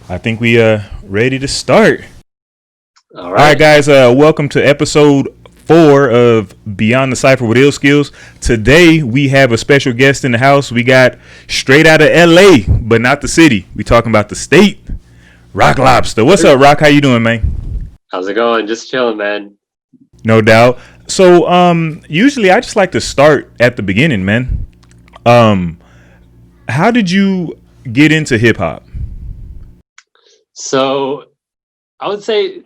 I think we ready to start. All All right, right. guys. Welcome to episode 4 of Beyond the Cypher with Illskillz. Today we have a special guest in the house. We got straight out of LA, but not the city. We talking about the state. Rock Lobster. What's up, Rock? How you doing, man? How's it going? Just chilling, man. No doubt. So, usually I just like to start at the beginning, man. Um, how did you get into hip hop? So I would say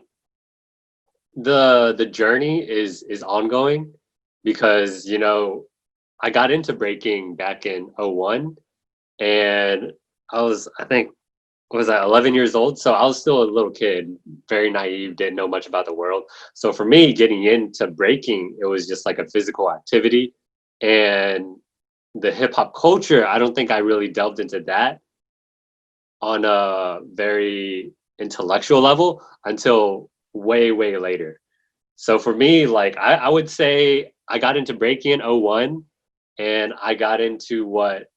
the journey is ongoing because I got into breaking back in '01, and I think was I 11 years old, so I was still a little kid, very naive, didn't know much about the world. So for me, getting into breaking, it was just like a physical activity, and the hip hop culture, I don't think I really delved into that on a very intellectual level until way later. So for me, like I would say I got into breaking in '01, and I got into what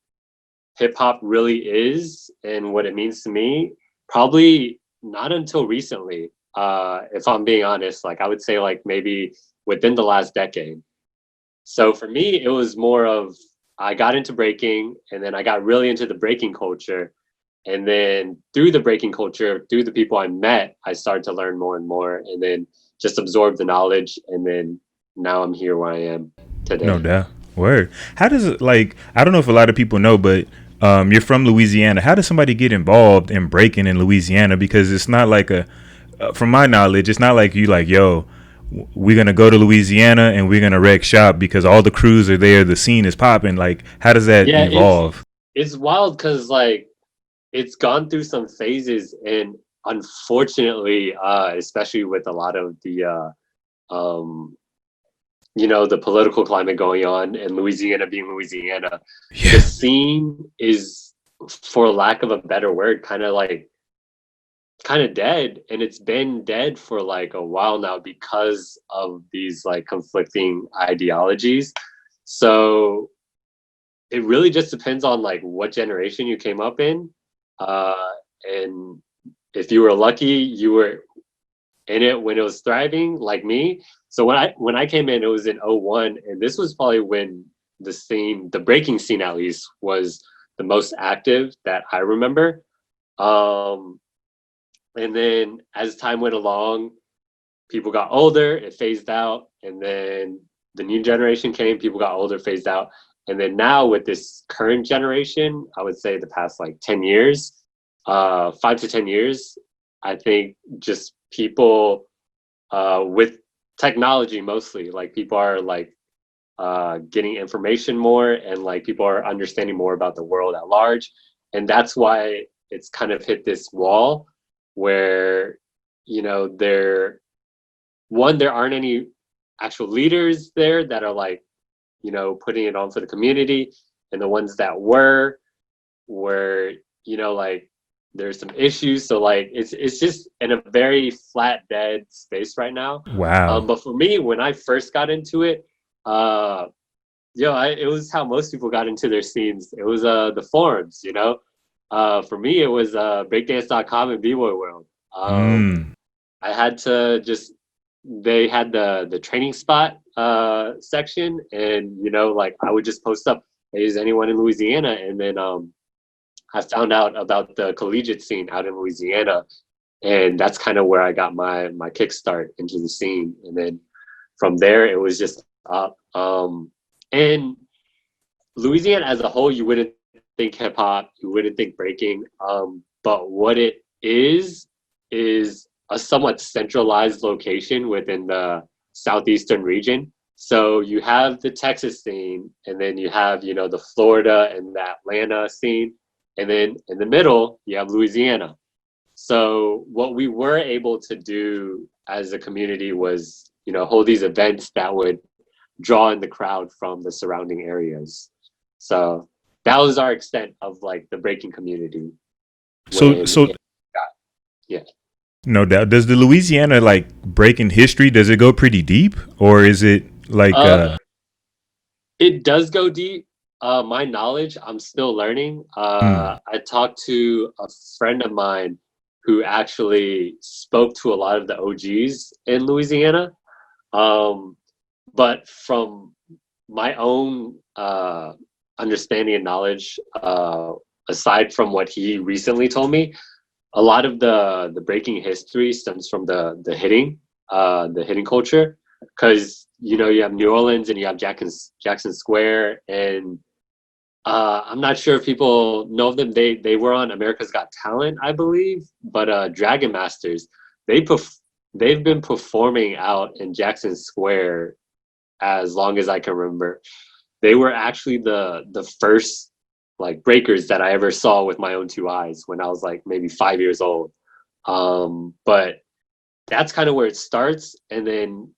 hip hop really is and what it means to me probably not until recently. If I'm being honest, like I would say like maybe within the last decade. So for me, it was more of I got into breaking, and then I got really into the breaking culture. And then through the breaking culture, through the people I met, I started to learn more and more, and then just absorb the knowledge. And then now I'm here where I am No today. doubt. Word. How does it like? I don't know if a lot of people know, but you're from Louisiana. How does somebody get involved in breaking in Louisiana? Because it's not like from my knowledge, it's not like you like, yo, we're gonna go to Louisiana and we're gonna wreck shop because all the crews are there. The scene is popping. Like, how does that Yeah, evolve? it's wild because like it's gone through some phases, and unfortunately, especially with a lot of the um, the political climate going on and Louisiana being Louisiana, the Yeah. scene is, for lack of a better word, kind of dead, and it's been dead for like a while now because of these like conflicting ideologies. So it really just depends on like what generation you came up in, uh and if you were lucky, you were in it when it was thriving, like me. So when I came in, it was in '01, and this was probably when the breaking scene at least, was the most active that I remember. um and then as time went along, people got older, it phased out, and then the new generation came, people got older, phased out. And then now with this current generation, I would say the past like 10 years, 5 to 10 years, I think just people, with technology mostly, like people are like getting information more, and like people are understanding more about the world at large. And that's why it's kind of hit this wall where, there, one, there aren't any actual leaders there that are like, putting it on for the community. And the ones that were, like, there's some issues. So like it's just in a very flat dead space right now. Wow. But for me, when I first got into it, uh it was how most people got into their scenes. It was the forums. For me, it was breakdance.com and b-boy world. Mm. I had to just They had the training spot section, and like I would just post up, hey, is anyone in Louisiana? And then I found out about the collegiate scene out in Louisiana, and that's kind of where I got my kickstart into the scene. And then from there it was just up. And Louisiana as a whole, you wouldn't think hip hop, you wouldn't think breaking, but what it is a somewhat centralized location within the southeastern region. So you have the Texas scene, and then you have the Florida and the Atlanta scene, and then in the middle you have Louisiana. So what we were able to do as a community was hold these events that would draw in the crowd from the surrounding areas. So that was our extent of like the breaking community So when so it got, yeah. no doubt. Does the Louisiana like breaking history? Does it go pretty deep, or is it like Uh, it does go deep. My knowledge, I'm still learning. mm, I talked to a friend of mine who actually spoke to a lot of the OGs in Louisiana. Um, but from my own understanding and knowledge, aside from what he recently told me, a lot of the breaking history stems from the hitting culture, because you have New Orleans and you have Jackson Square, and I'm not sure if people know of them. They were on America's Got Talent, I believe, but Dragon Masters, they they've been performing out in Jackson Square as long as I can remember. They were actually the first like breakers that I ever saw with my own two eyes when I was like maybe 5 years old. But that's kind of where it starts, and then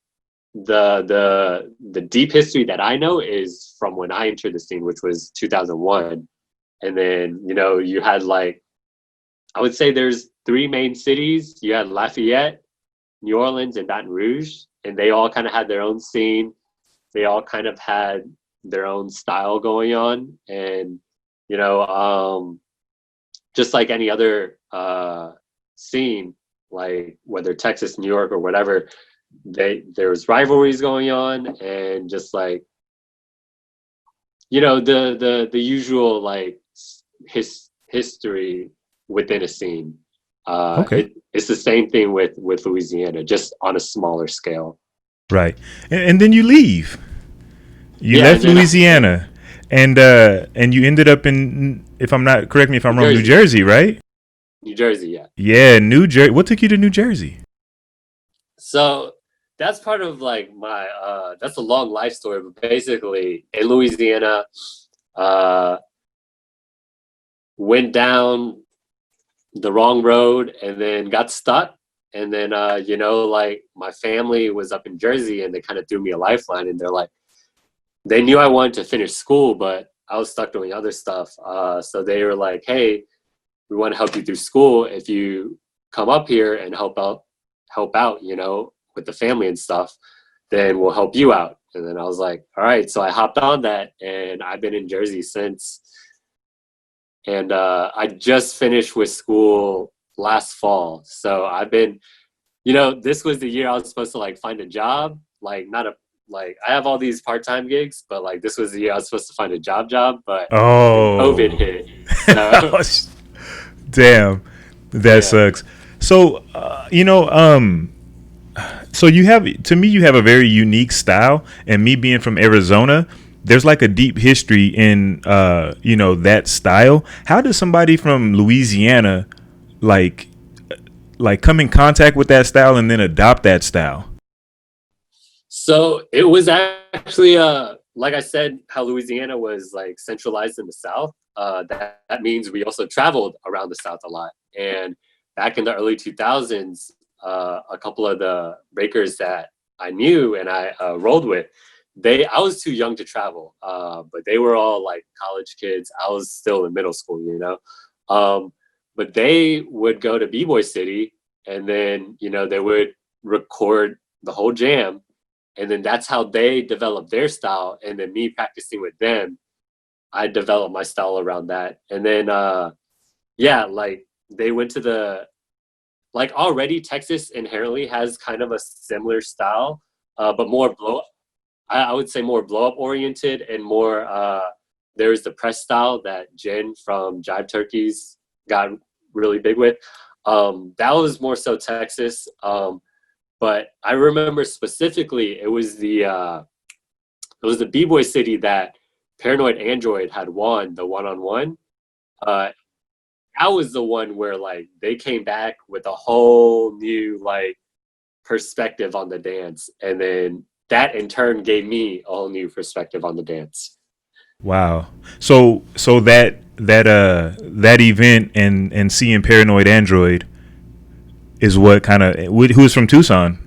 the deep history that I know is from when I entered the scene, which was 2001. And then you had like, I would say there's three main cities. You had Lafayette, New Orleans, and Baton Rouge, and they all kind of had their own scene. They all kind of had their own style going on, and just like any other scene, like whether Texas, New York, or whatever, there was rivalries going on, and just like the usual like history within a scene. Okay. It's the same thing with Louisiana, just on a smaller scale. Right. And then you leave. You Yeah, and left then Louisiana, and you ended up in, if I'm not, correct me if I'm wrong, New Jersey, right? New Jersey, yeah. Yeah, New Jersey. What took you to New Jersey? So that's part of like my that's a long life story, but basically in Louisiana, went down the wrong road and then got stuck. And then like my family was up in Jersey, and they kind of threw me a lifeline, and they're like, they knew I wanted to finish school, but I was stuck doing other stuff. So they were like, hey, we want to help you through school. If you come up here and help out, with the family and stuff, then we'll help you out. And then I was like, all right. So I hopped on that, and I've been in Jersey since. And I just finished with school last fall. So I've been, this was the year I was supposed to like find a job, like not a, like I have all these part-time gigs, but like this was the year I was supposed to find a job, but Oh, COVID hit. So damn, that yeah. sucks. So, so you have, to me, you have a very unique style, and me being from Arizona, there's like a deep history in, that style. How does somebody from Louisiana, like come in contact with that style and then adopt that style? So it was actually like I said, how Louisiana was like centralized in the South. That means we also traveled around the South a lot. And back in the early 2000s, a couple of the breakers that I knew and I rolled with, I was too young to travel, but they were all like college kids. I was still in middle school, but they would go to B-Boy City, and then they would record the whole jam, and then that's how they developed their style. And then me practicing with them, I developed my style around that. And then like they went to like already Texas inherently has kind of a similar style, but more I would say more blow up oriented, and more there's the press style that Jen from Jive Turkeys got really big with. That was more so Texas. But I remember specifically it was the B-Boy City that Paranoid Android had won the one-on-one. That was the one where like they came back with a whole new like perspective on the dance, and then that in turn gave me a whole new perspective on the dance. Wow. So that event and seeing Paranoid Android is what kind of, who's from Tucson?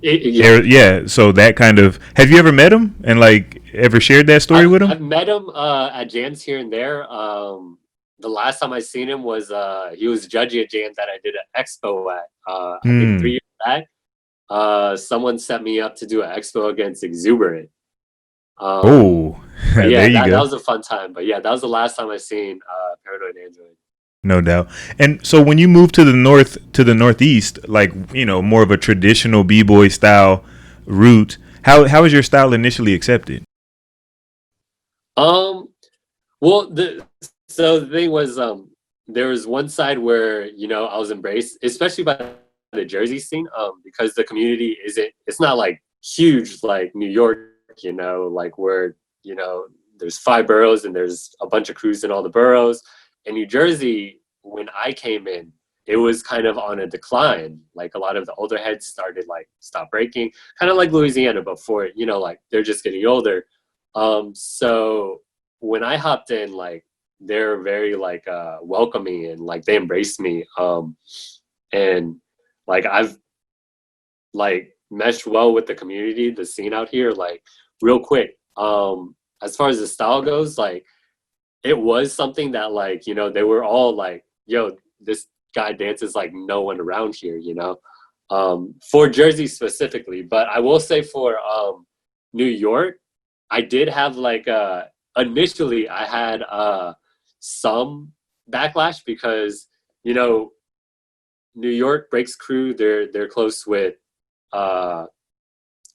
Yeah. So that kind of, have you ever met him and like ever shared that story with him? I've met him at jams here and there. The last time I seen him was he was judging a jam that I did an expo at. I think 3 years back. Someone set me up to do an expo against Xzoob. Oh, yeah, there you that go. was a fun time. But yeah, that was the last time I seen Paranoid Android. No doubt. And so when you moved to the north, to the northeast, like, you know, more of a traditional b-boy style route, how was your style initially accepted? Um, well, the thing was, there was one side where I was embraced, especially by the Jersey scene, because the community it's not like huge like New York, like where there's 5 boroughs and there's a bunch of crews in all the boroughs. In New Jersey, when I came in, it was kind of on a decline. Like a lot of the older heads started like stop breaking, kind of like Louisiana before, like they're just getting older. So when I hopped in, like they're very like welcoming and like they embraced me. And like I've like meshed well with the community, the scene out here, like real quick. As far as the style goes, like it was something that like, they were all like, yo, this guy dances like no one around here, for Jersey specifically. But I will say for New York, I did have like initially I had some backlash because you know New York breaks crew, they're close with uh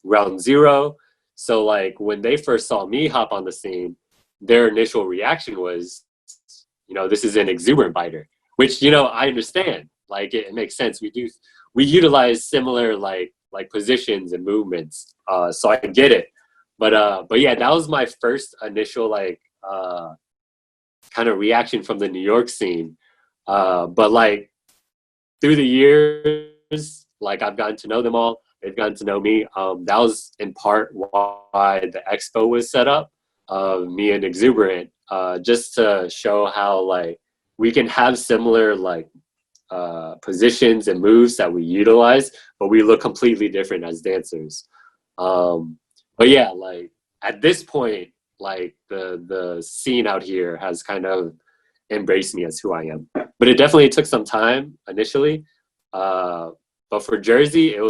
Round Zero. So like when they first saw me hop on the scene, their initial reaction was, this is an exuberant biter, which I understand. Like it makes sense. We utilize similar like positions and movements. So I get it. But yeah, that was my first initial like kind of reaction from the New York scene. But like through the years, like I've gotten to know them all. They've gotten to know me. That was in part why the expo was set up, me and Exuberant, just to show how like we can have similar like positions and moves that we utilize, but we look completely different as dancers. But yeah, like at this point, like the scene out here has kind of embraced me as who I am. But it definitely took some time initially. But for Jersey, it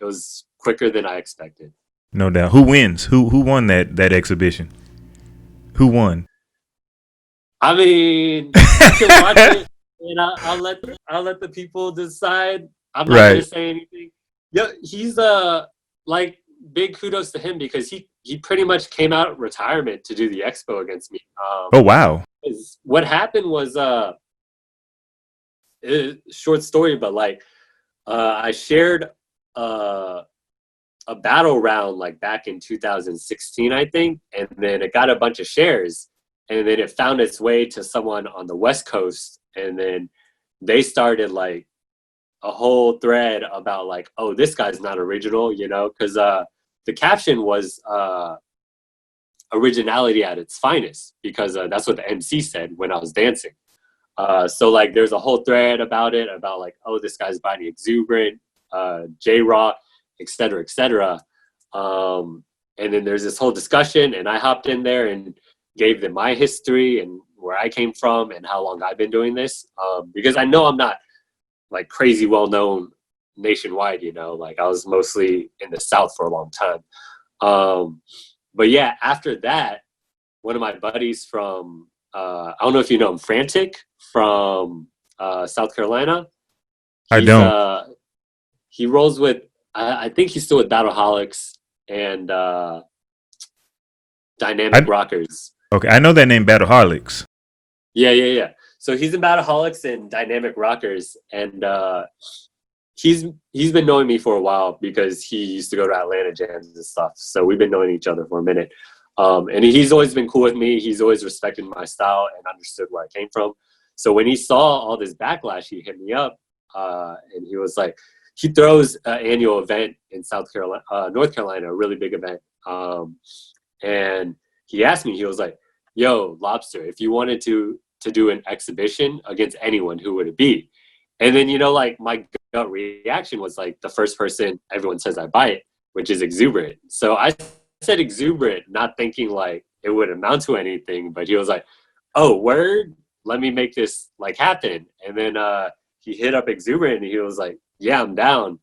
was quicker than I expected. No doubt. Who wins? Who won that exhibition? Who won? I mean, you can watch it, and I'll let the people decide. I'm not gonna Right. say anything. Yeah, he's like big kudos to him because he pretty much came out of retirement to do the expo against me. Oh wow. What happened was short story, but like I shared uh a battle round like back in 2016, I think, and then it got a bunch of shares, and then it found its way to someone on the West Coast, and then they started like a whole thread about like, oh, this guy's not original, because the caption was originality at its finest, because that's what the MC said when I was dancing. So like there's a whole thread about it, about like, oh, this guy's body exuberant, J-Rock, et cetera, et cetera. And then there's this whole discussion, and I hopped in there and gave them my history and where I came from and how long I've been doing this. Because I know I'm not like crazy well known nationwide, like I was mostly in the South for a long time. But yeah, after that, one of my buddies from I don't know if you know him, Frantic from South Carolina. I He's don't. he rolls with I think he's still with Battleholics and Dynamic I Rockers. okay. I know that name, Battle Harlex. Yeah. So he's in Battleholics and Dynamic Rockers, and he's been knowing me for a while because he used to go to Atlanta jams and stuff. So we've been knowing each other for a minute. And he's always been cool with me. He's always respected my style and understood where I came from. So when he saw all this backlash, he hit me up, and he was like, he throws an annual event in North Carolina, a really big event. And he asked me, he was like, "Yo, Lobzter, if you wanted to do an exhibition against anyone, who would it be?" And then like my gut reaction was like the first person everyone says I buy it, which is Exuberant. So I said Exuberant, not thinking like it would amount to anything, but he was like, "Oh, word, let me make this like happen." And then he hit up Exuberant and he was like, "Yeah, I'm down."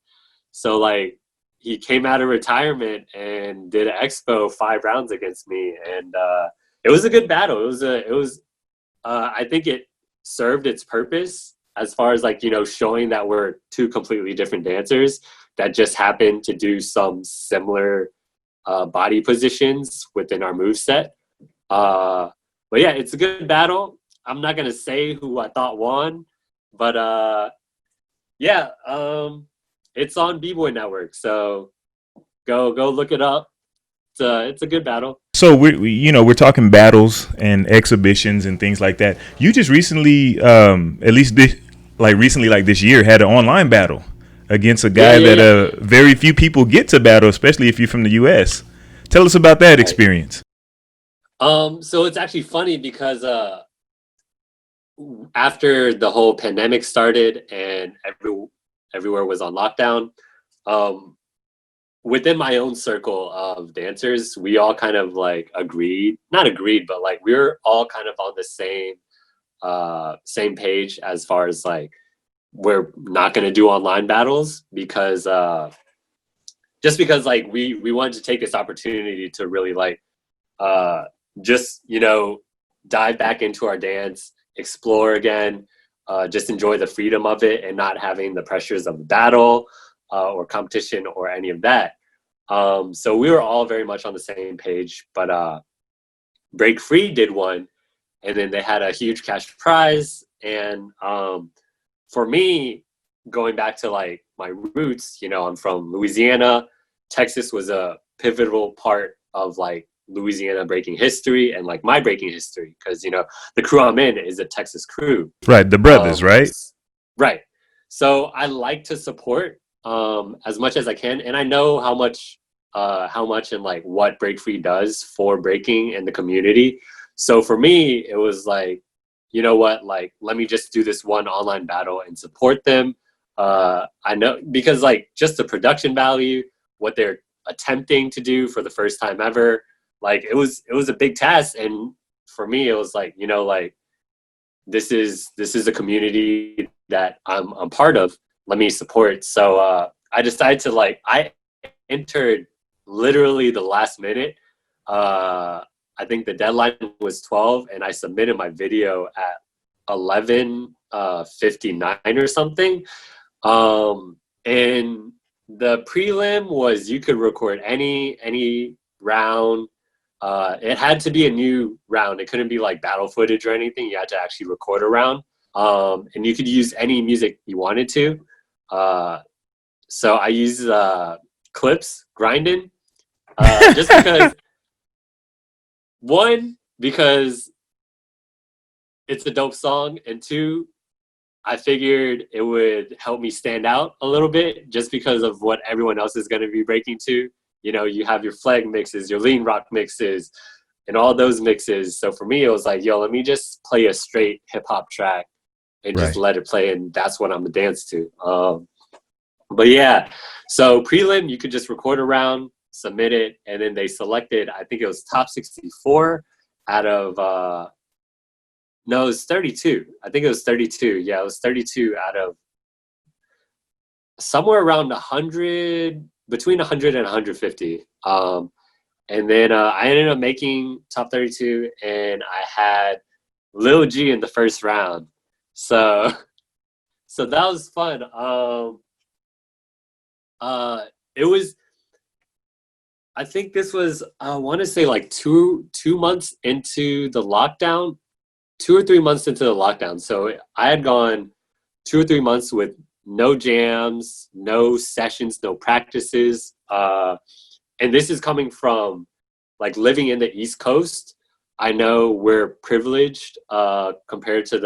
So like he came out of retirement and did an expo 5 rounds against me, and it was a good battle. I think it served its purpose as far as like, you know, showing that we're two completely different dancers that just happen to do some similar body positions within our moveset. But yeah, it's a good battle. I'm not gonna say who I thought won, but yeah, it's on B-Boy Network, so go look it up. It's a good battle. So we're talking battles and exhibitions and things like that. You just recently, at least recently, like this year, had an online battle against a guy that very few people get to battle, especially if you're from the U.S. Tell us about that experience. So it's actually funny because after the whole pandemic started and everywhere was on lockdown, within my own circle of dancers, we all kind of like not agreed, but like we were all kind of on the same page as far as like we're not going to do online battles because just because like we wanted to take this opportunity to really like just, you know, dive back into our dance, explore again, just enjoy the freedom of it and not having the pressures of the battle or competition or any of that. So we were all very much on the same page, but Break Free did one, and then they had a huge cash prize. And for me, going back to like my roots, you know, I'm from Louisiana. Texas was a pivotal part of like Louisiana breaking history and like my breaking history because, you know, the crew I'm in is a Texas crew. Right, the brothers, right? Right. So I like to support as much as I can, and I know how much and like what Break Free does for breaking and the community. So for me, it was like, you know what, like let me just do this one online battle and support them. I know because like just the production value, what they're attempting to do for the first time ever, like it was a big task, and for me it was like, you know, like this is a community that I'm part of. Let me support. So I decided to like I entered literally the last minute. I think the deadline was 12, and I submitted my video at 11:59 or something. And the prelim was you could record any round. It had to be a new round. It couldn't be like battle footage or anything. You had to actually record a round. And you could use any music you wanted to. So I used clips, grinding, just because one, because it's a dope song, and two, I figured it would help me stand out a little bit just because of what everyone else is going to be breaking to. You know, you have your flag mixes, your lean rock mixes, and all those mixes. So for me, it was like, yo, let me just play a straight hip hop track and just let it play, and that's what I'm gonna dance to. But yeah, so prelim, you could just record a round, submit it, and then they selected, I think it was top 64 out of, no, it was 32. I think it was 32. Yeah, it was 32 out of somewhere around 100, between 100 and 150. And then I ended up making top 32, and I had Lil G in the first round. So that was fun. It was, I think this was, I want to say like two months into the lockdown, 2 or 3 months into the lockdown. So I had gone 2 or 3 months with no jams, no sessions, no practices. And this is coming from like living in the East Coast. I know we're privileged compared to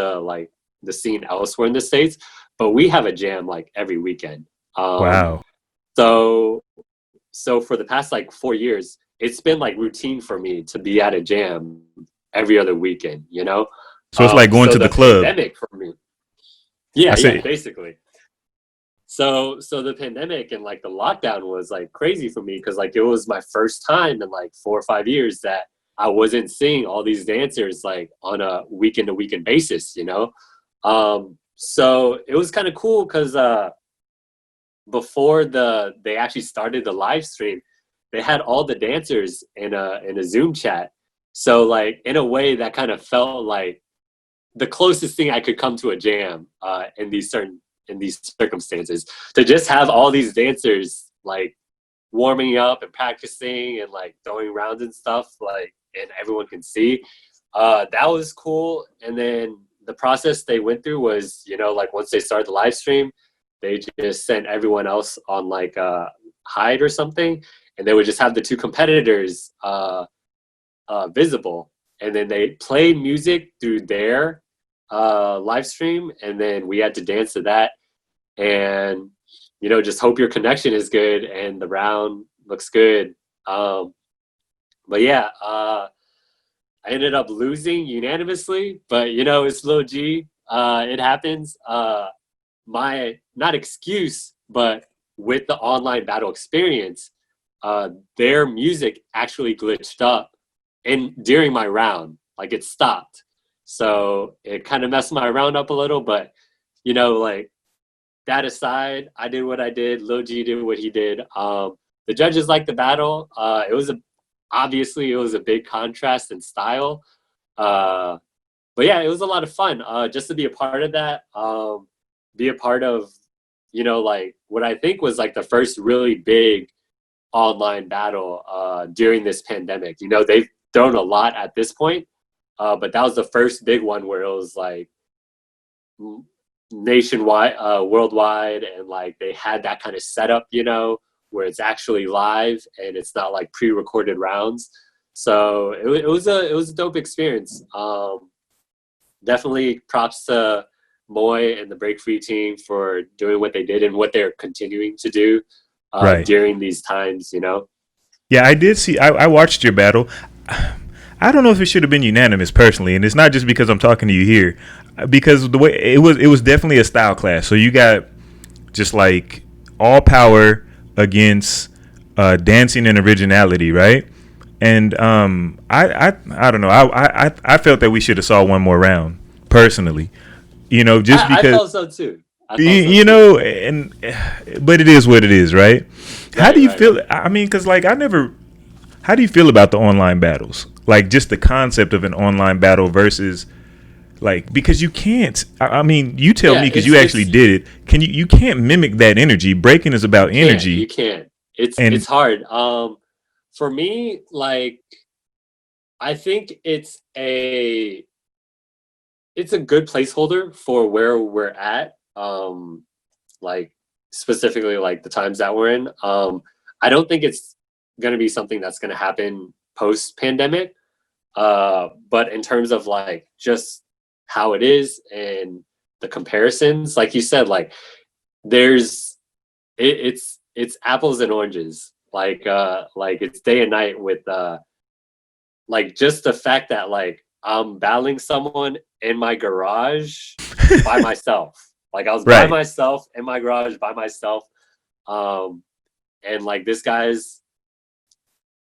the scene elsewhere in the States, but we have a jam like every weekend. Wow. So for the past like 4 years, it's been like routine for me to be at a jam every other weekend, you know? So it's like going to the club. Pandemic for me. Yeah, basically. So the pandemic and like the lockdown was like crazy for me because like it was my first time in like 4 or 5 years that I wasn't seeing all these dancers like on a weekend to weekend basis, you know? So it was kind of cool because before they actually started the live stream, they had all the dancers in a Zoom chat. So like in a way that kind of felt like the closest thing I could come to a jam in these circumstances, to just have all these dancers like warming up and practicing and like throwing rounds and stuff, like, and everyone can see. That was cool. And then the process they went through was, you know, like once they started the live stream, they just sent everyone else on like a hide or something, and they would just have the two competitors visible, and then they play music through their live stream, and then we had to dance to that, and you know, just hope your connection is good and the round looks good. But yeah, I ended up losing unanimously, but you know, it's Lil G. It happens. My not excuse, but with the online battle experience, their music actually glitched up during my round, like it stopped. So it kind of messed my round up a little, but you know, like that aside, I did what I did. Lil G did what he did. The judges liked the battle. Obviously it was a big contrast in style. But yeah, it was a lot of fun just to be a part of that. Be a part of, you know, like what I think was like the first really big online battle during this pandemic. You know, they've thrown a lot at this point, but that was the first big one where it was like nationwide, worldwide, and like they had that kind of setup, you know, where it's actually live and it's not like pre-recorded rounds. So it was a dope experience. Definitely props to Moy and the Break Free team for doing what they did and what they're continuing to do during these times, you know? Yeah, I did see. I watched your battle. I don't know if it should have been unanimous personally, and it's not just because I'm talking to you here, because the way it was definitely a style clash. So you got just like all power against dancing and originality, right? And I don't know. I felt that we should have saw one more round personally. You know, just because I thought so too. You know, and but it is what it is, right? How do you feel? I mean, because like I never. How do you feel about the online battles? Like just the concept of an online battle versus like, because you can't. I mean, you tell me because you actually did it. Can you can't mimic that energy. Breaking is about energy. You can't. It's hard. For me, like I think it's a good placeholder for where we're at. Like specifically like the times that we're in. I don't think it's going to be something that's going to happen post pandemic. But in terms of like just how it is and the comparisons, like you said, like it's apples and oranges. Like it's day and night with like just the fact that like I'm battling someone in my garage by myself. Like I was by myself in my garage by myself. And like this guy's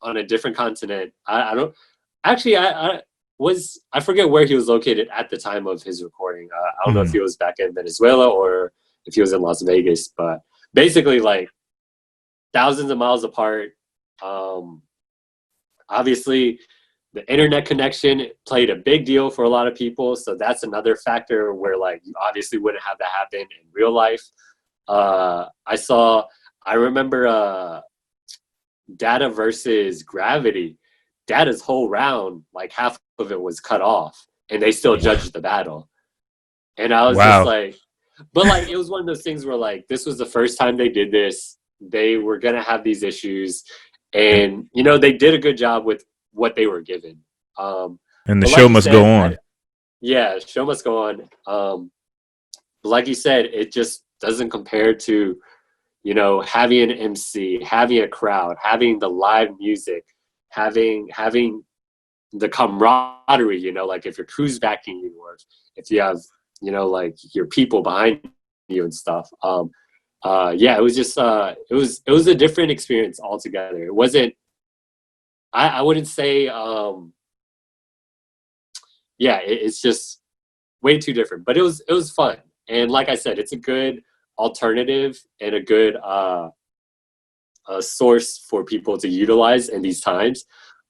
on a different continent. I don't actually, I forget where he was located at the time of his recording. I don't know if he was back in Venezuela or if he was in Las Vegas, but basically like thousands of miles apart. Obviously the internet connection played a big deal for a lot of people. So that's another factor where like you obviously wouldn't have that happen in real life. I remember Data versus Gravity. Data's whole round, like half of it was cut off, and they still judged the battle. And I was just like, but like it was one of those things where like this was the first time they did this. They were gonna have these issues, and you know they did a good job with what they were given. And the show must go on. Yeah, show must go on. But like you said, it just doesn't compare to, you know, having an MC, having a crowd, having the live music, having the camaraderie, you know, like if your crew's backing you or if you have, you know, like your people behind you and stuff. Yeah, it was just it was a different experience altogether. It wasn't, I wouldn't say it's just way too different, but it was fun. And like I said, it's a good alternative and a good source for people to utilize in these times.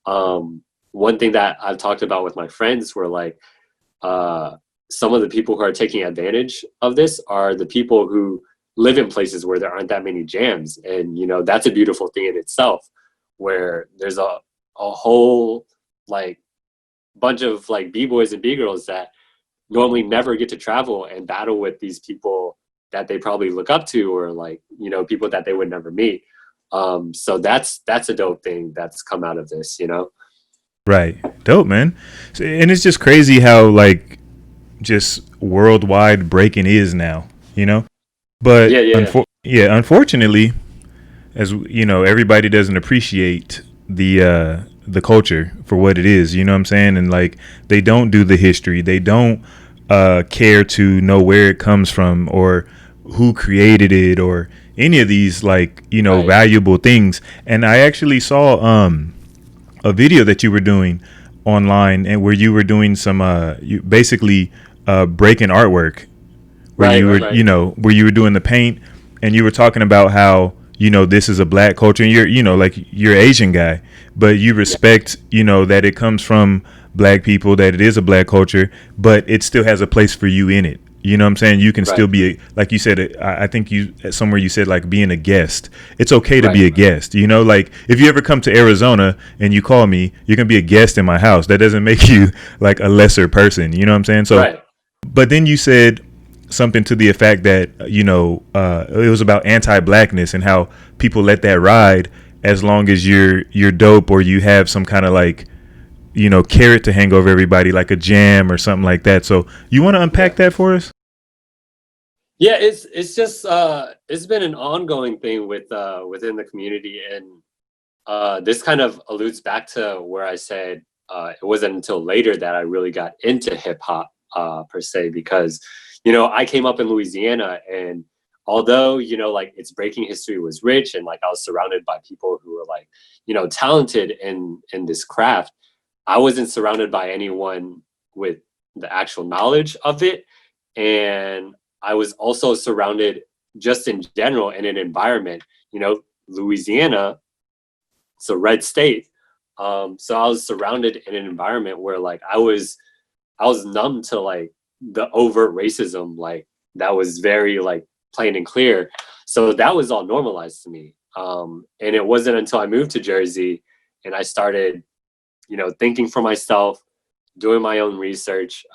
One thing that I've talked about with my friends were like some of the people who are taking advantage of this are the people who live in places where there aren't that many jams. And, you know, that's a beautiful thing in itself, where there's a whole like bunch of like b-boys and b-girls that normally never get to travel and battle with these people that they probably look up to, or like, you know, people that they would never meet. So that's a dope thing that's come out of this, you know? Right. Dope, man. And it's just crazy how like just worldwide breaking is now, you know? But unfortunately, as you know, everybody doesn't appreciate the culture for what it is, you know what I'm saying? And like they don't do the history. They don't care to know where it comes from or who created it or any of these like, you know, valuable things. And I actually saw a video that you were doing online, and where you were doing some you basically breaking artwork, where you were you know, where you were doing the paint, and you were talking about how, you know, this is a black culture, and you're, you know, like you're Asian guy, but you respect, you know, that it comes from black people, that it is a black culture, but it still has a place for you in it. You know what I'm saying? You can still be, like you said, I think you somewhere you said like being a guest. It's okay to be a guest. You know, like if you ever come to Arizona and you call me, you're going to be a guest in my house. That doesn't make you like a lesser person. You know what I'm saying? So, but then you said something to the effect that, you know, it was about anti-blackness and how people let that ride as long as you're dope, or you have some kind of like, you know, carrot to hang over everybody, like a jam or something like that. So you want to unpack that for us? Yeah, it's just it's been an ongoing thing with within the community, and this kind of alludes back to where I said it wasn't until later that I really got into hip hop per se, because, you know, I came up in Louisiana, and although, you know, like its breaking history was rich, and like I was surrounded by people who were like, you know, talented in this craft, I wasn't surrounded by anyone with the actual knowledge of it. And I was also surrounded just in general in an environment, you know, Louisiana, it's a red state. So I was surrounded in an environment where like I was numb to like the overt racism, like that was very like plain and clear. So that was all normalized to me. And it wasn't until I moved to Jersey and I started, you know, thinking for myself, doing my own research,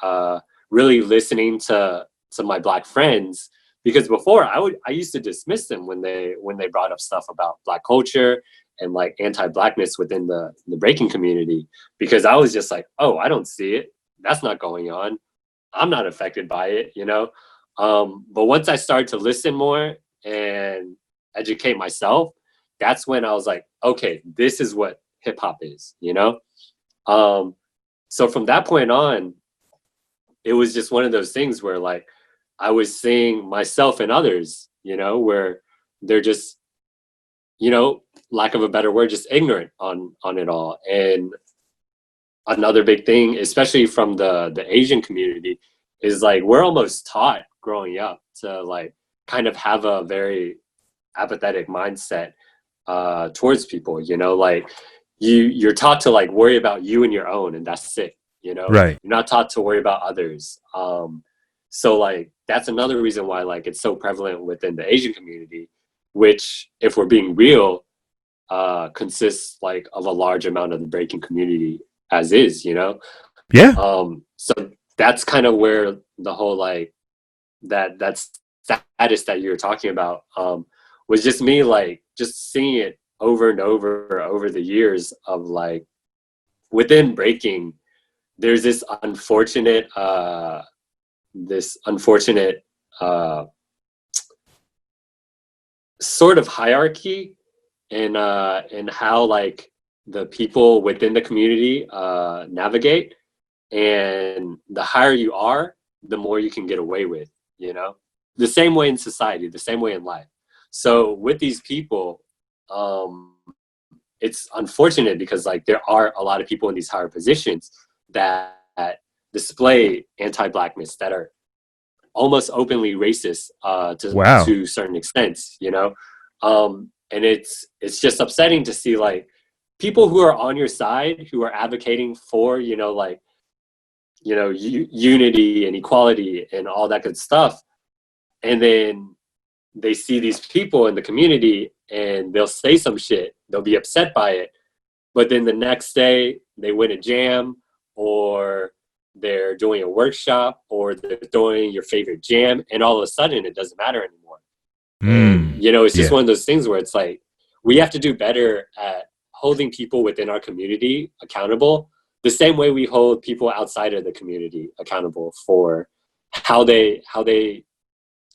really listening to my black friends, because before I used to dismiss them when they brought up stuff about black culture and like anti-blackness within the breaking community, because I was just like, oh, I don't see it. That's not going on. I'm not affected by it, you know? But once I started to listen more and educate myself, that's when I was like, okay, this is what hip hop is, you know? So from that point on, it was just one of those things where like I was seeing myself and others, you know, where they're just, you know, lack of a better word, just ignorant on it all. And another big thing, especially from the Asian community, is like we're almost taught growing up to like kind of have a very apathetic mindset towards people, you know, like you're taught to like worry about you and your own, and that's it, you know. Right. You're not taught to worry about others. So like that's another reason why like it's so prevalent within the Asian community, which, if we're being real, consists like of a large amount of the breaking community as is, you know. Yeah. So that's kind of where the whole like that's status that you're talking about was just me like just seeing it over and over the years of like within breaking, there's this unfortunate sort of hierarchy in how like the people within the community navigate, and the higher you are, the more you can get away with, you know, the same way in society, the same way in life. So with these people, it's unfortunate because like there are a lot of people in these higher positions that display anti-blackness, that are almost openly racist to certain extents, you know. And it's just upsetting to see like people who are on your side, who are advocating for, you know, like you know, unity and equality and all that good stuff. And then they see these people in the community and they'll say some shit. They'll be upset by it. But then the next day they win a jam, or they're doing a workshop, or they're doing your favorite jam, and all of a sudden it doesn't matter anymore. And, you know, it's just one of those things where it's like, we have to do better at holding people within our community accountable, the same way we hold people outside of the community accountable for how they,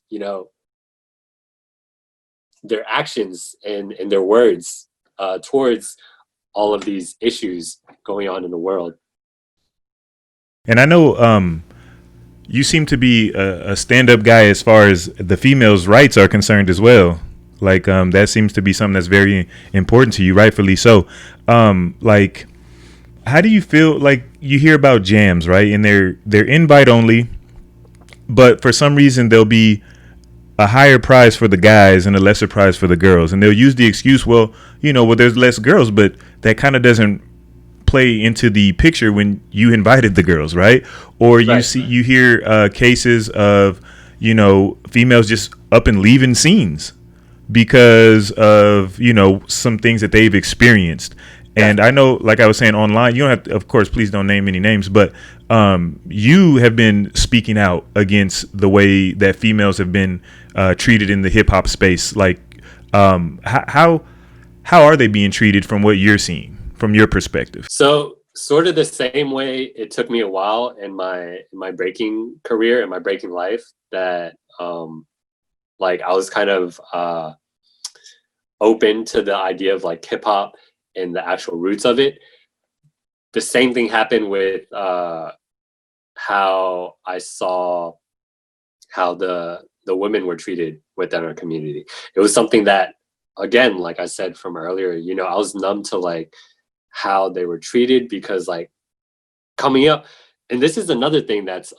you know, their actions and their words towards all of these issues going on in the world. And I know you seem to be a stand-up guy as far as the females' rights are concerned as well. Like that seems to be something that's very important to you, rightfully so. Like, how do you feel? Like, you hear about jams, right? And they're invite only, but for some reason there'll be a higher prize for the guys and a lesser prize for the girls, and they'll use the excuse, well, you know, well, there's less girls, but that kind of doesn't play into the picture when you invited the girls, right? Or you hear cases of, you know, females just up and leaving scenes because of, you know, some things that they've experienced. And I know, like I was saying online, you don't have to, of course, please don't name any names, but you have been speaking out against the way that females have been treated in the hip hop space. Like, how are they being treated from what you're seeing, from your perspective? So sort of the same way it took me a while in my breaking career and my breaking life, that like I was kind of open to the idea of like hip hop and the actual roots of it. The same thing happened with how I saw how the women were treated within our community. It was something that, again, like I said from earlier, you know, I was numb to like how they were treated, because like coming up, and this is another thing that's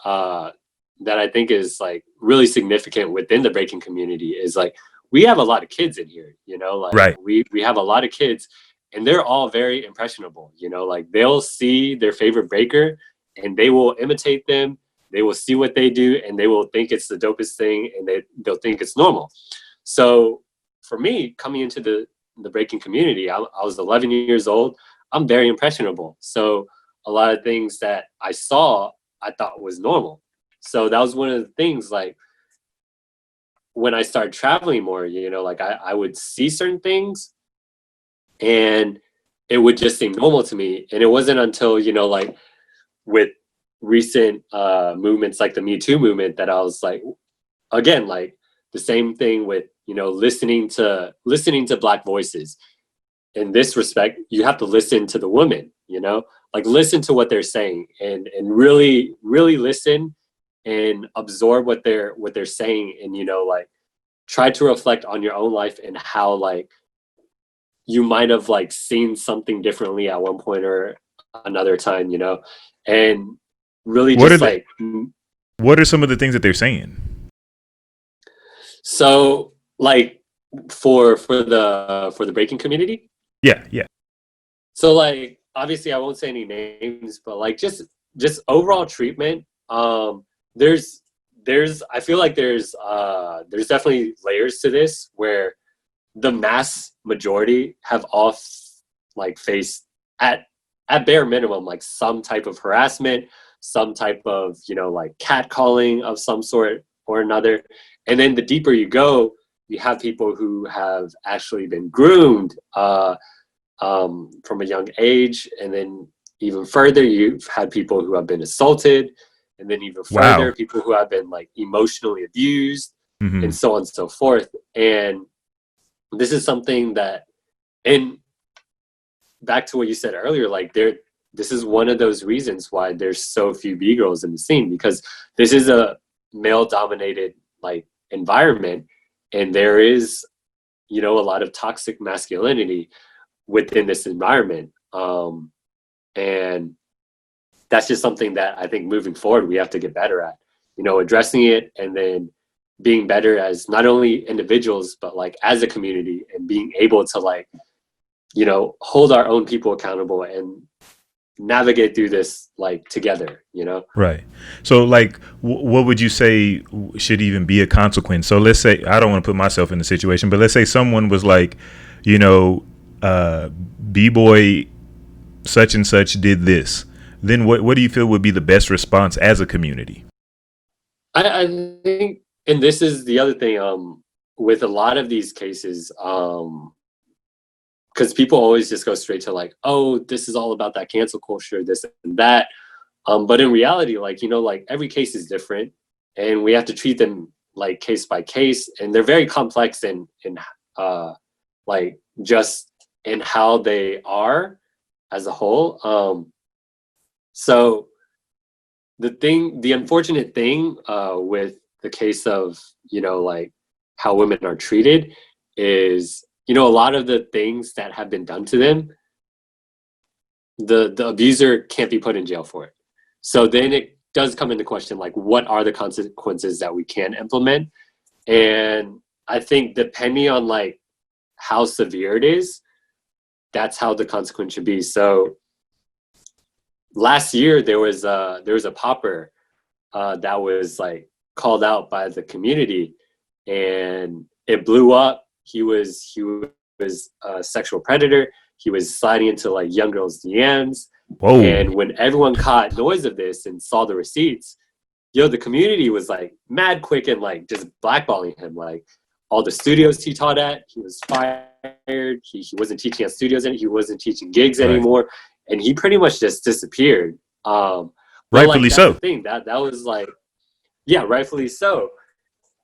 that I think is like really significant within the breaking community, is like we have a lot of kids in here, you know, like we have a lot of kids, and they're all very impressionable, you know, like they'll see their favorite breaker and they will imitate them. They will see what they do and they will think it's the dopest thing, and they'll think it's normal. So for me, coming into the breaking community, I was 11 years old. I'm very impressionable. So a lot of things that I saw, I thought was normal. So that was one of the things, like when I started traveling more, you know, like I would see certain things and it would just seem normal to me. And it wasn't until, you know, like with recent movements like the Me Too movement that I was like, again, like the same thing with, you know, listening to Black voices. In this respect, you have to listen to the women, you know, like listen to what they're saying and really, really listen and absorb what they're saying, and, you know, like try to reflect on your own life and how like you might have like seen something differently at one point or another time, you know, and really What just are like what are some of the things that they're saying? So like for the breaking community. Yeah. So like obviously I won't say any names, but like just overall treatment. There's I feel like there's definitely layers to this, where the mass majority have all like faced at bare minimum like some type of harassment, some type of, you know, like catcalling of some sort or another. And then the deeper you go, you have people who have actually been groomed from a young age, and then even further, you've had people who have been assaulted, and then even further, people who have been like emotionally abused, and so on and so forth. And this is something that, and back to what you said earlier, like this is one of those reasons why there's so few B-girls in the scene, because this is a male-dominated like environment, and there is, you know, a lot of toxic masculinity within this environment. And that's just something that I think moving forward, we have to get better at, you know, addressing it, and then being better as not only individuals, but like as a community, and being able to like, you know, hold our own people accountable and navigate through this like together, you know? Right. So, like, what would you say should even be a consequence? So, let's say I don't want to put myself in the situation, but let's say someone was like, you know, b-boy such and such did this. Then what do you feel would be the best response as a community? I think, and this is the other thing, with a lot of these cases, because people always just go straight to like, oh, this is all about that cancel culture, this and that. But in reality, like, you know, like every case is different and we have to treat them like case by case, and they're very complex in like just in how they are as a whole. So the unfortunate thing with the case of, you know, like how women are treated is, you know, a lot of the things that have been done to them, the abuser can't be put in jail for it. So then it does come into question, like, what are the consequences that we can implement? And I think depending on like how severe it is, that's how the consequence should be. So last year there was a popper that was like called out by the community, and it blew up. He was a sexual predator. He was sliding into like young girls' DMs. Whoa. And when everyone caught noise of this and saw the receipts, the community was like mad quick and like just blackballing him. Like all the studios he taught at, he was fired. He wasn't teaching at studios anymore. He wasn't teaching gigs anymore. And he pretty much just disappeared. Rightfully like, so. Thing that was like, yeah, rightfully so.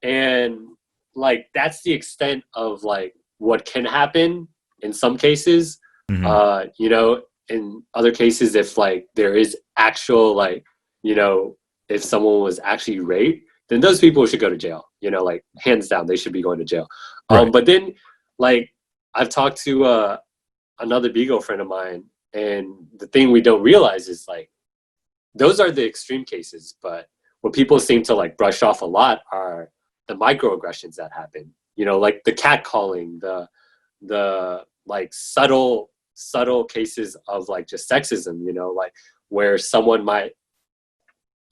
And like that's the extent of like what can happen in some cases. Mm-hmm. You know, in other cases, if like there is actual like, you know, if someone was actually raped, then those people should go to jail. You know, like hands down, they should be going to jail. Right. But then like I've talked to another B-girl friend of mine, and the thing we don't realize is like those are the extreme cases, but what people seem to like brush off a lot are the microaggressions that happen. You know, like the catcalling, the like subtle cases of like just sexism, you know, like where someone might,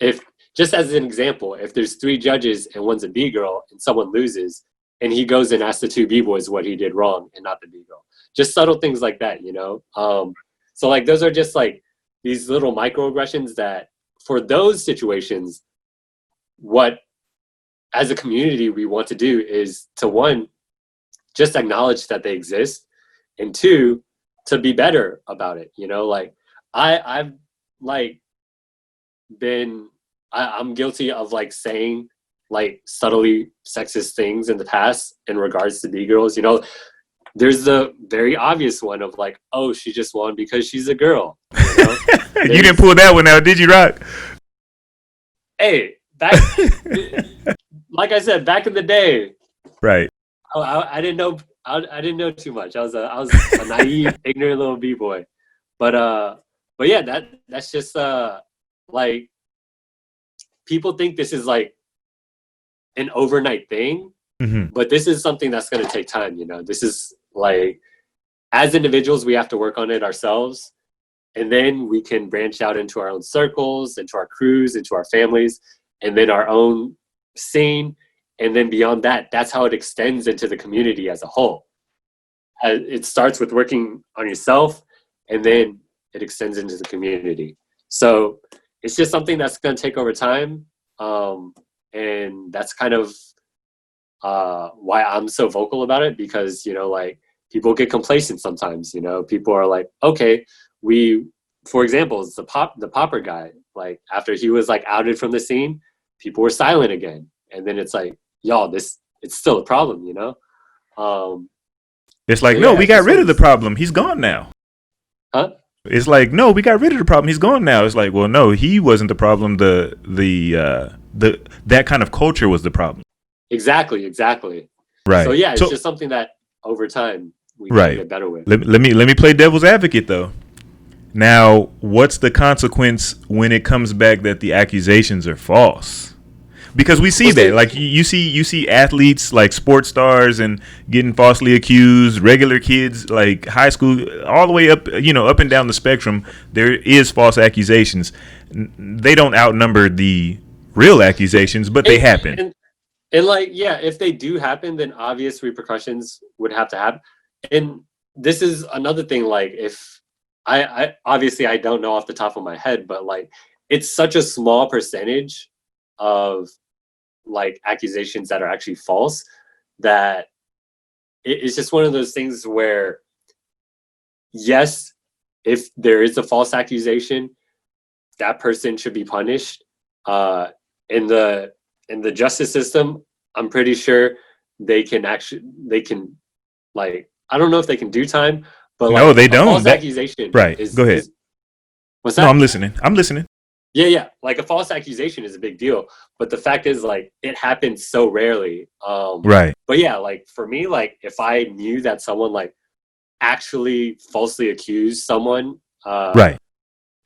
if just as an example, if there's 3 judges and one's a B-girl and someone loses and he goes and asks the 2 B-boys what he did wrong and not the B-girl, just subtle things like that, you know? So like those are just like these little microaggressions that for those situations, what as a community we want to do is to, 1, just acknowledge that they exist, and 2, to be better about it. You know, like I've like I'm guilty of like saying like subtly sexist things in the past in regards to B-girls. You know, there's the very obvious one of like, oh, she just won because she's a girl. You know? You didn't pull that one out, did you, Rock? Hey, like I said, back in the day, right? I didn't know. I didn't know too much. I was a naive, ignorant little B-boy. But yeah, that's just like people think this is like an overnight thing, mm-hmm. but this is something that's going to take time. You know, this is like as individuals we have to work on it ourselves, and then we can branch out into our own circles, into our crews, into our families, and then our own scene. And then beyond that, that's how it extends into the community as a whole. It starts with working on yourself, and then it extends into the community. So it's just something that's going to take over time. And that's kind of why I'm so vocal about it, because, you know, like people get complacent sometimes, you know, people are like, okay, for example, it's the popper guy, like after he was like outed from the scene, people were silent again. And then it's like, y'all, it's still a problem, you know? It's like, no, we got rid of the problem. He's gone now. Huh? It's like, no, we got rid of the problem. He's gone now. It's like, well, no, he wasn't the problem. That kind of culture was the problem. Exactly. Right. So yeah, it's just something that over time we can get better with. Let me play devil's advocate though. Now, what's the consequence when it comes back that the accusations are false? Because we see Well, that, like you see athletes like sports stars and getting falsely accused, regular kids like high school, all the way up, up and down the spectrum. There is false accusations. They don't outnumber the real accusations, but they happen. And like, yeah, if they do happen, then obvious repercussions would have to happen. And this is another thing. Like, if I obviously I don't know off the top of my head, but like, it's such a small percentage of like accusations that are actually false that it's just one of those things where, yes, if there is a false accusation, that person should be punished. In the justice system, I'm pretty sure they can like, I don't know if they can do time, but No, like they a don't. false That accusation right. Go ahead. is what's No, that? I'm listening. I'm listening. Yeah. Like a false accusation is a big deal, but the fact is like it happens so rarely. Right. But yeah, like for me, like if I knew that someone like actually falsely accused someone, Right.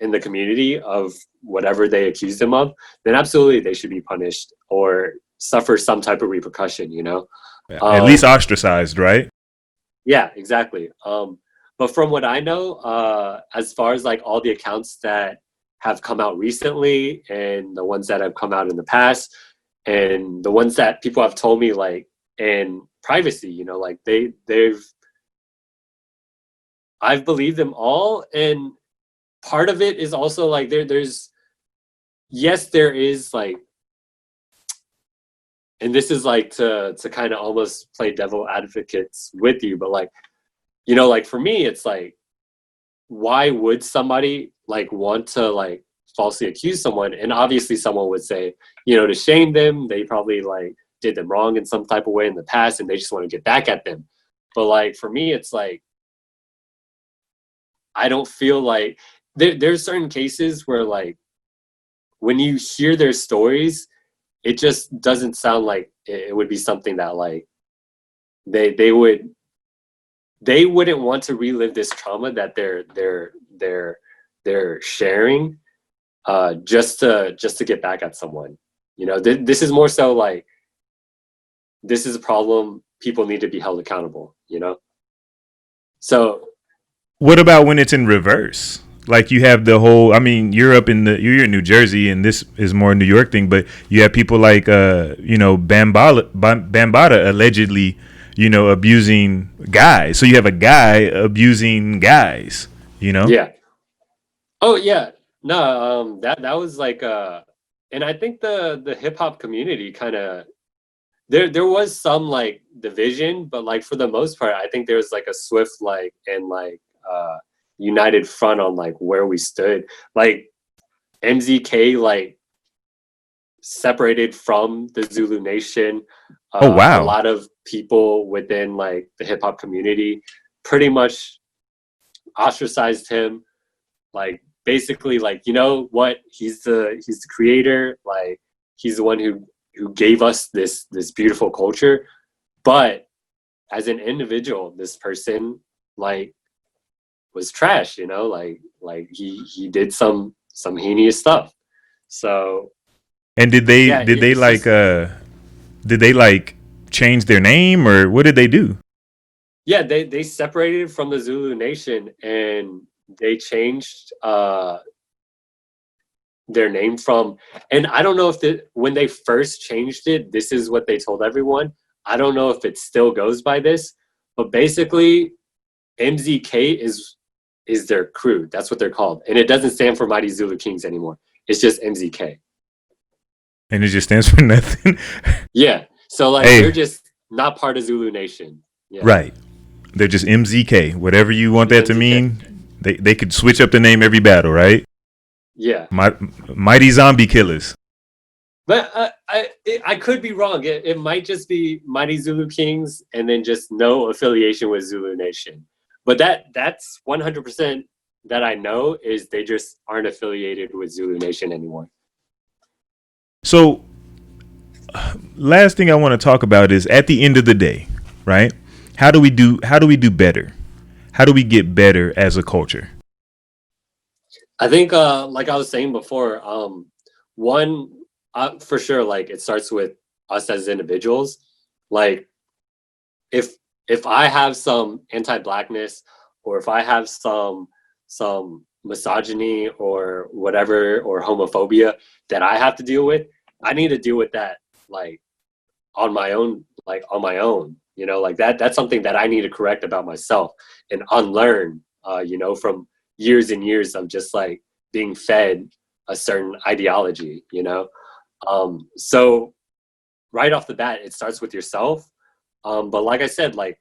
in the community of whatever they accuse them of, then absolutely they should be punished or suffer some type of repercussion, you know? At least ostracized, right? Yeah, exactly. But from what I know, as far as like all the accounts that have come out recently and the ones that have come out in the past and the ones that people have told me like in privacy, you know, like I've believed them all. And part of it is also like there's yes, there is like, and this is like to kind of almost play devil advocates with you, but like, you know, like for me, it's like, why would somebody like want to like falsely accuse someone? And obviously someone would say, you know, to shame them, they probably like did them wrong in some type of way in the past and they just want to get back at them. But like for me, it's like, I don't feel like there's certain cases where like when you hear their stories, it just doesn't sound like it would be something that like they wouldn't want to relive this trauma that they're sharing just to get back at someone. You know, this is more so like this is a problem. People need to be held accountable. You know, so What about when it's in reverse? Like you have the whole. I mean, you're in New Jersey, and this is more a New York thing. But you have people like Bambata allegedly, abusing guys. So you have a guy abusing guys. You know. yeah. Oh yeah. No, that was like and I think the hip hop community kind of there was some like division, but like for the most part, I think there was like a swift like and like united front on like where we stood. Like MZK like separated from the Zulu Nation. Oh A wow. lot of people within like the hip hop community pretty much ostracized him. Like basically like, you know what, he's the creator, like he's the one who gave us this beautiful culture, but as an individual this person like was trash, you know, like he did some heinous stuff. So And did they yeah, did they it's like just did they like change their name, or what did they do? yeah, they separated from the Zulu Nation and they changed their name from, and I don't know if when they first changed it, this is what they told everyone. I don't know if it still goes by this, but basically MZK is their crew. That's what they're called. And it doesn't stand for Mighty Zulu Kings anymore. It's just MZK. And it just stands for nothing. Yeah. So like Hey, they're just not part of Zulu Nation. Yeah. right. They're just MZK. Whatever you want that Just to MZK. mean, they could switch up the name every battle, right? Yeah. Mighty Zombie Killers. But I could be wrong. It might just be Mighty Zulu Kings and then just no affiliation with Zulu Nation. But that's 100% that I know is they just aren't affiliated with Zulu Nation anymore. So, last thing I want to talk about is at the end of the day, right? How do we do better? How do we get better as a culture? I think like I was saying before, one for sure, like it starts with us as individuals. Like if I have some anti-blackness, or if I have some misogyny or whatever, or homophobia that I have to deal with, I need to deal with that like on my own, you know, like that's something that I need to correct about myself and unlearn, you know, from years and years of just like being fed a certain ideology, you know. So right off the bat, it starts with yourself. But like I said, like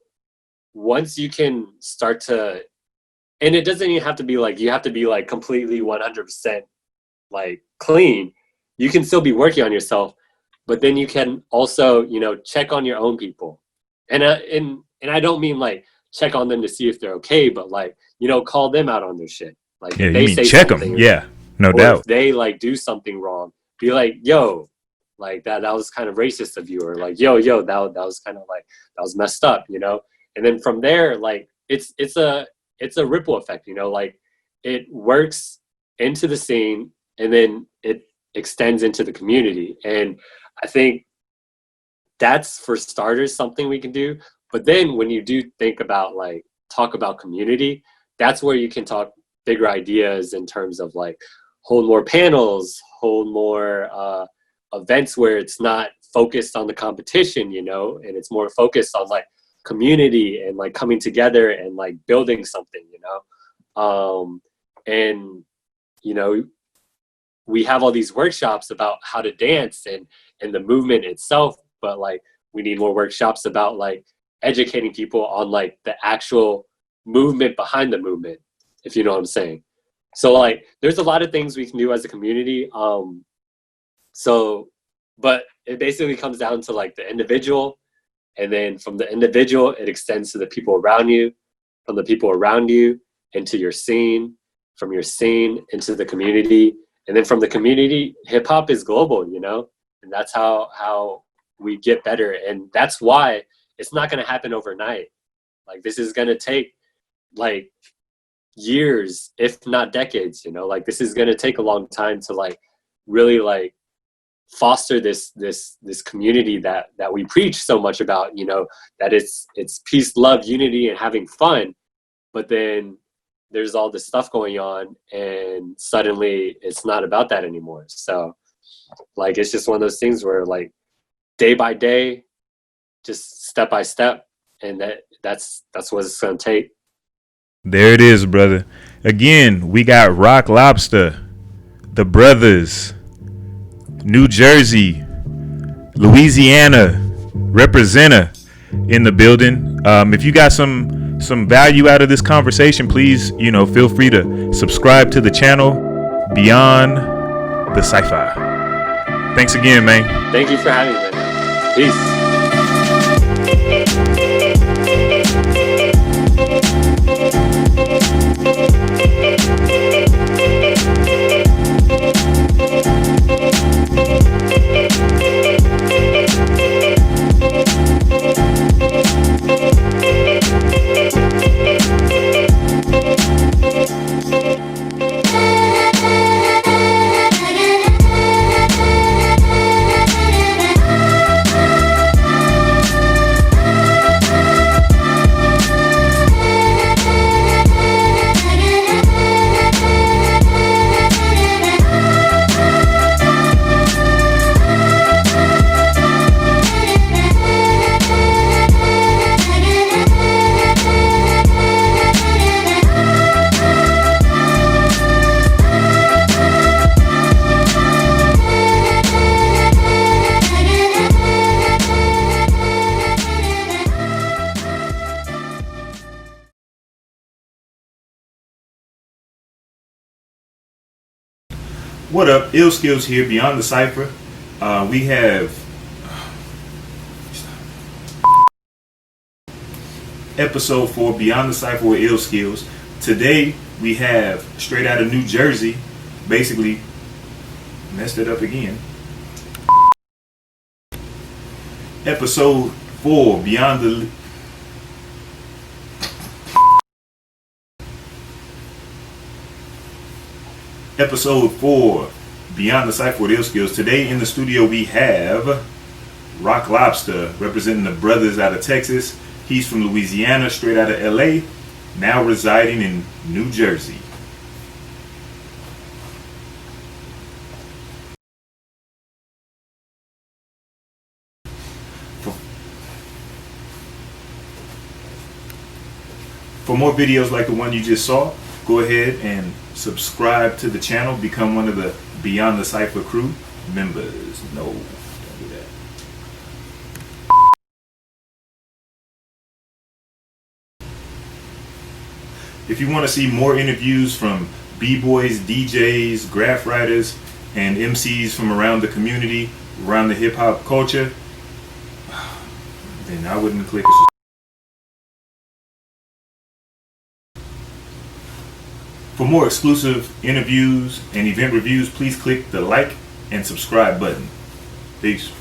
once you can start to, and it doesn't even have to be like you have to be like completely 100% like clean. You can still be working on yourself, but then you can also, you know, check on your own people. And I don't mean like check on them to see if they're okay, but like, you know, call them out on their shit. Like Yeah, if you they mean say check them? something, Yeah, no or if doubt. they like do something wrong, be like, yo, like that was kind of racist of you, or like, yo, that was kind of like, that was messed up, you know. And then from there, like it's a ripple effect, you know, like it works into the scene, and then it extends into the community. And I think that's, for starters, something we can do. But then when you do think about like talk about community, that's where you can talk bigger ideas in terms of like hold more panels, hold more events where it's not focused on the competition, you know, and it's more focused on like community and like coming together and like building something, you know. And you know, we have all these workshops about how to dance and the movement itself, but like we need more workshops about like educating people on like the actual movement behind the movement, if you know what I'm saying. So like there's a lot of things we can do as a community. So but it basically comes down to like the individual, and then from the individual it extends to the people around you, from the people around you into your scene, from your scene into the community, and then from the community, hip hop is global, you know. And that's how we get better. And that's why it's not going to happen overnight. Like this is going to take like years, if not decades, you know. Like this is going to take a long time to like really like foster this community that we preach so much about, you know, that it's peace, love, unity, and having fun. But then there's all this stuff going on, and suddenly it's not about that anymore. So like it's just one of those things where like day by day, just step by step, and that's what it's gonna take. There it is, brother. Again, we got Rock Lobster, the brothers, New Jersey, Louisiana representer in the building. If you got some value out of this conversation, please, you know, feel free to subscribe to the channel Beyond the Cypher. Thanks again, man. Thank you for having me, man. Peace. What up? Illskillz here, Beyond the Cypher. We have episode 4, Beyond the Cypher with Illskillz. Today we have straight out of New Jersey, basically messed it up again. Episode 4, Beyond the Episode 4, Beyond the Cypher with Illskillz. Today in the studio we have Lobzter, representing the brothers out of Texas. He's from Louisiana, straight out of LA, now residing in New Jersey. For more videos like the one you just saw, go ahead and subscribe to the channel. Become one of the Beyond the Cypher crew members. No, don't do that. If you want to see more interviews from b-boys, DJs, graph writers, and MCs from around the community, around the hip-hop culture, then I wouldn't click a For more exclusive interviews and event reviews, please click the like and subscribe button. Peace.